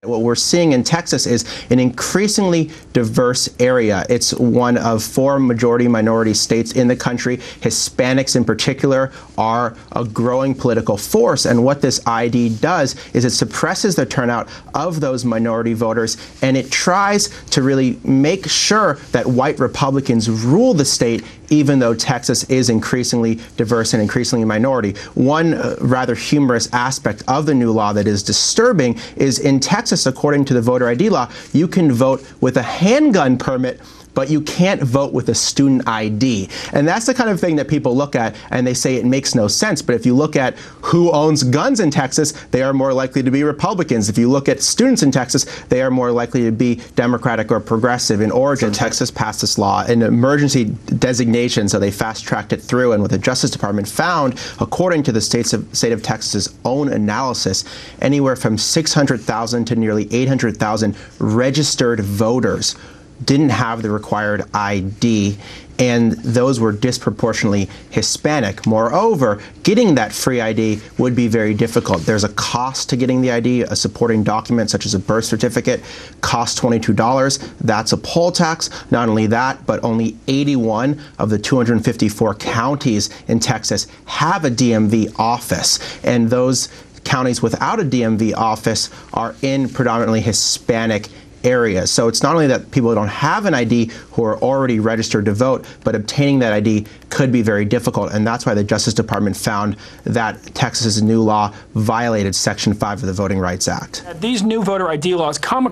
What we're seeing in Texas is an increasingly diverse area. It's one of 4 majority-minority states in the country. Hispanics in particular are a growing political force, and what this ID does is it suppresses the turnout of those minority voters, and it tries to really make sure that white Republicans rule the state, even though Texas is increasingly diverse and increasingly minority. One rather humorous aspect of the new law that is disturbing is in Texas, according to the voter ID law, you can vote with a handgun permit, but you can't vote with a student ID. And that's the kind of thing that people look at and they say it makes no sense. But if you look at who owns guns in Texas, they are more likely to be Republicans. If you look at students in Texas, they are more likely to be Democratic or progressive in origin. Texas passed this law, an emergency designation, so they fast-tracked it through, and what the Justice Department found, according to the state of Texas's own analysis, anywhere from 600,000 to nearly 800,000 registered voters didn't have the required ID, and those were disproportionately Hispanic. Moreover, getting that free ID would be very difficult. There's a cost to getting the ID. A supporting document, such as a birth certificate, costs $22. That's a poll tax. Not only that, but only 81 of the 254 counties in Texas have a DMV office, and those counties without a DMV office are in predominantly Hispanic areas. So it's not only that people don't have an ID who are already registered to vote, but obtaining that ID could be very difficult. And that's why the Justice Department found that Texas's new law violated Section 5 of the Voting Rights Act. These new voter ID laws come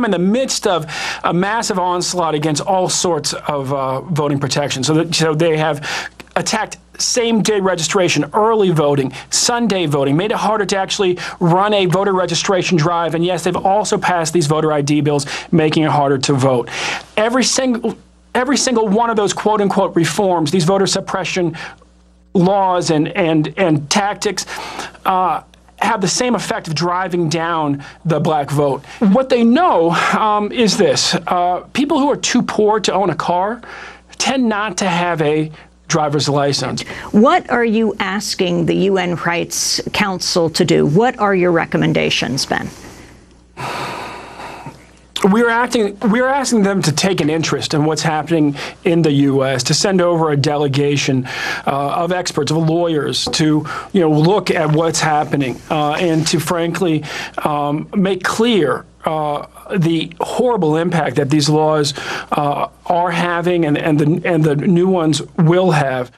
in the midst of a massive onslaught against all sorts of voting protection. So they have attacked same-day registration, early voting, Sunday voting, made it harder to actually run a voter registration drive. And yes, they've also passed these voter ID bills, making it harder to vote. Every single one of those quote-unquote reforms, these voter suppression laws and tactics, have the same effect of driving down the black vote. What they know is this. People who are too poor to own a car tend not to have a driver's license. What are you asking the UN Rights Council to do? What are your recommendations, Ben? We're asking them to take an interest in what's happening in the U.S., to send over a delegation of experts, of lawyers, to look at what's happening and to frankly make clear the horrible impact that these laws are having and the new ones will have.